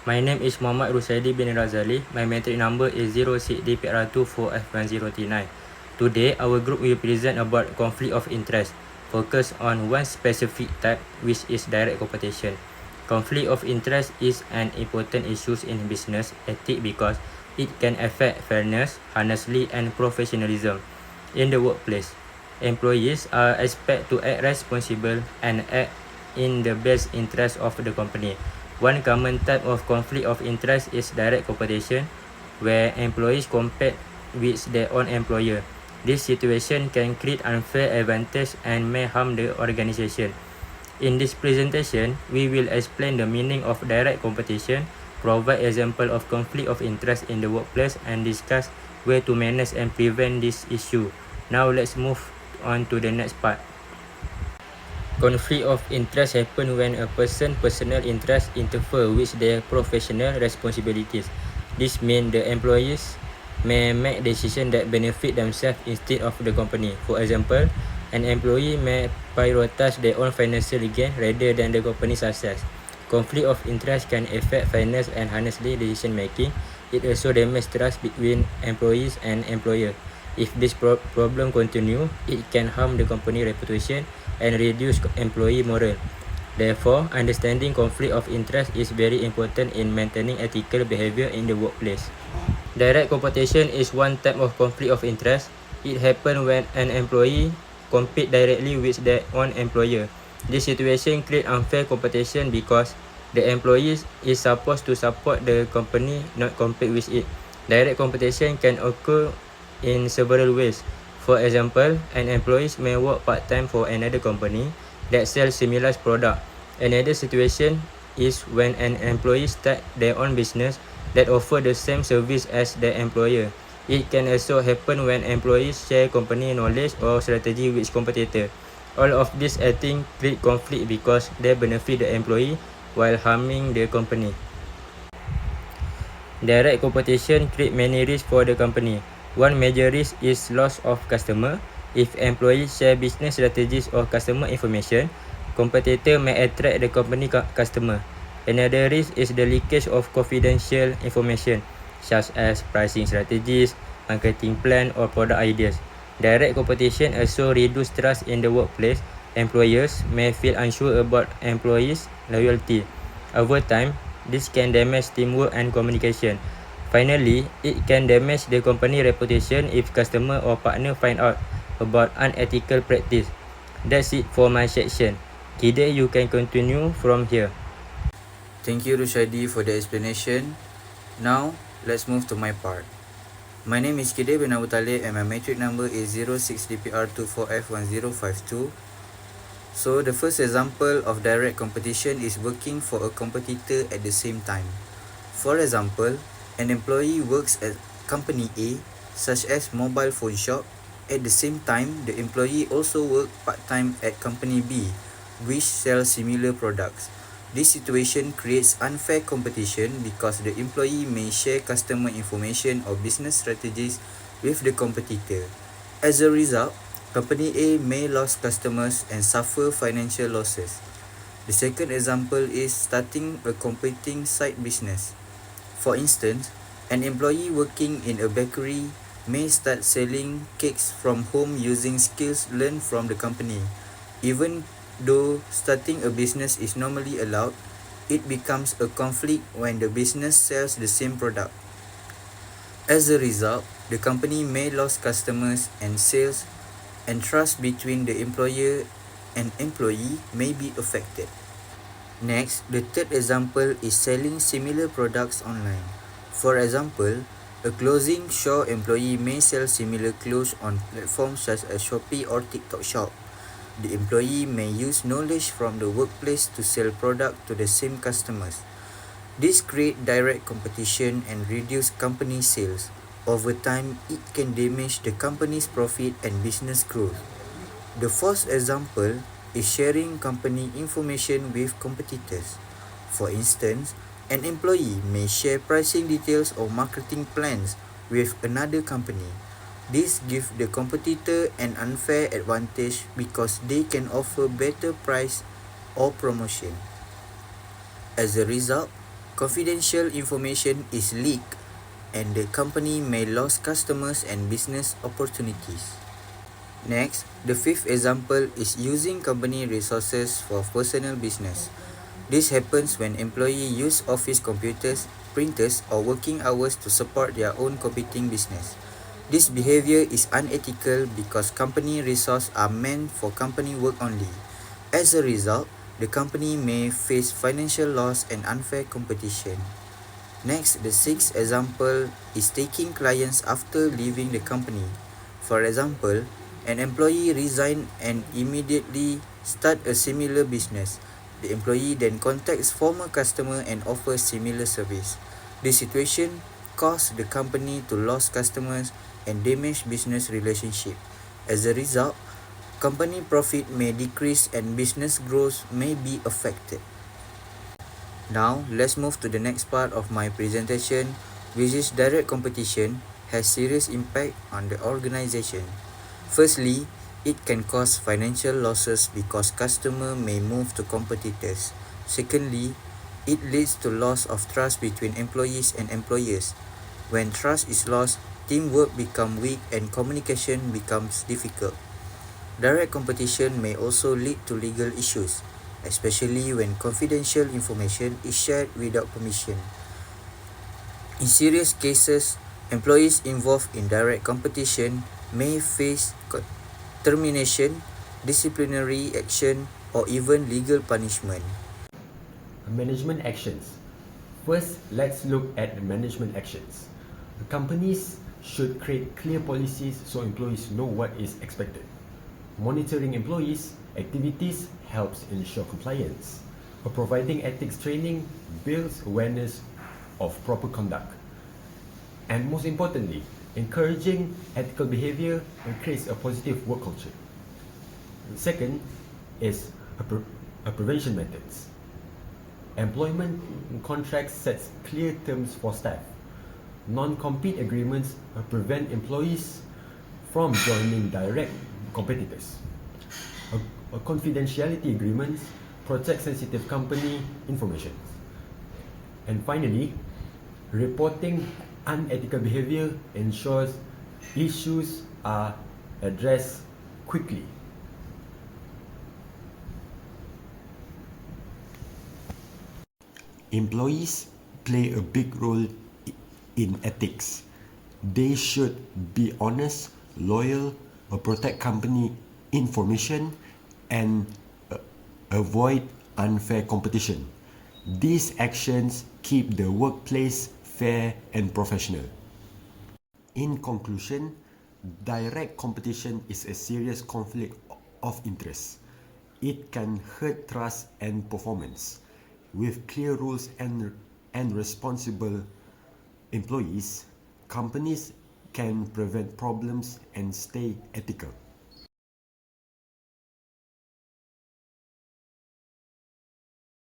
My name is Muhammad Rushaidi bin Razali. My metric number is 06DPR24F1039. Today, our group will present about conflict of interest, focus on one specific type, which is direct competition. Conflict of interest is an important issue in business ethics because it can affect fairness, honesty, and professionalism in the workplace. Employees are expected to act responsible and act in the best interest of the company. One common type of conflict of interest is direct competition, where employees compete with their own employer. This situation can create unfair advantage and may harm the organization. In this presentation, we will explain the meaning of direct competition, provide example of conflict of interest in the workplace, and discuss way to manage and prevent this issue. Now let's move on to the next part. Conflict of interest happen when a person's personal interest interfere with their professional responsibilities. This means the employees may make decisions that benefit themselves instead of the company. For example, an employee may prioritize their own financial gain rather than the company's success. Conflict of interest can affect fairness and honestly decision making. It also damages trust between employees and employer. If this problem continue, it can harm the company reputation and reduce employee morale. Therefore, understanding conflict of interest is very important in maintaining ethical behavior in the workplace. Direct competition is one type of conflict of interest. It happens when an employee compete directly with their own employer. This situation creates unfair competition because the employee is supposed to support the company, not compete with it. Direct competition can occur in several ways. For example, an employee may work part-time for another company that sells similar product. Another situation is when an employee starts their own business that offer the same service as their employer. It can also happen when employees share company knowledge or strategy with competitor. All of these acting create conflict because they benefit the employee while harming the company. Direct competition create many risks for the company. One major risk is loss of customer. If employees share business strategies or customer information, competitor may attract the company customer. Another risk is the leakage of confidential information, such as pricing strategies, marketing plan, or product ideas. Direct competition also reduce trust in the workplace. Employers may feel unsure about employees' loyalty. Over time, this can damage teamwork and communication. Finally, it can damage the company reputation if customer or partner find out about unethical practice. That's it for my section. Kide, you can continue from here. Thank you, Rushaidi, for the explanation. Now, let's move to my part. My name is Kide bin Abu Talib and my metric number is 06DPR24F1052. So, the first example of direct competition is working for a competitor at the same time. For example, an employee works at company A, such as mobile phone shop. At the same time, the employee also works part-time at company B, which sells similar products. This situation creates unfair competition because the employee may share customer information or business strategies with the competitor. As a result, company A may lose customers and suffer financial losses. The second example is starting a competing side business. For instance, an employee working in a bakery may start selling cakes from home using skills learned from the company. Even though starting a business is normally allowed, it becomes a conflict when the business sells the same product. As a result, the company may lose customers and sales, and trust between the employer and employee may be affected. Next, the third example is selling similar products online. For example, a clothing store employee may sell similar clothes on platforms such as Shopee or TikTok Shop. The employee may use knowledge from the workplace to sell product to the same customers. This creates direct competition and reduce company sales. Over time, it can damage the company's profit and business growth. The fourth example is sharing company information with competitors. For instance, an employee may share pricing details or marketing plans with another company. This gives the competitor an unfair advantage because they can offer better price or promotion. As a result, Confidential information is leaked and the company may lose customers and business opportunities. Next, the fifth example is using company resources for personal business. This happens when employees use office computers, printers, or working hours to support their own competing business. This behavior is unethical because company resources are meant for company work only. As a result, the company may face financial loss and unfair competition. Next, the sixth example is taking clients after leaving the company. For example, an employee resigns and immediately start a similar business. The employee then contacts former customer and offers similar service. This situation caused the company to lose customers and damage business relationship. As a result, company profit may decrease and business growth may be affected. Now, let's move to the next part of my presentation, which is direct competition has serious impact on the organization. Firstly, it can cause financial losses because customers may move to competitors. Secondly, it leads to loss of trust between employees and employers. When trust is lost, teamwork becomes weak and communication becomes difficult. Direct competition may also lead to legal issues, especially when confidential information is shared without permission. In serious cases, employees involved in direct competition may face termination, disciplinary action, or even legal punishment. Management actions. First, let's look at the management actions. The companies should create clear policies so employees know what is expected. Monitoring employees' activities helps ensure compliance. Providing ethics training builds awareness of proper conduct. And most importantly, encouraging ethical behavior creates a positive work culture. Second is prevention methods. Employment contracts sets clear terms for staff. Non-compete agreements prevent employees from joining direct competitors. Confidentiality agreements protect sensitive company information. And finally, reporting unethical behavior ensures issues are addressed quickly. Employees play a big role in ethics. They should be honest, loyal, protect company information, and avoid unfair competition. These actions keep the workplace fair and professional. In conclusion, direct competition is a serious conflict of interest. It can hurt trust and performance. With clear rules and responsible employees, companies can prevent problems and stay ethical.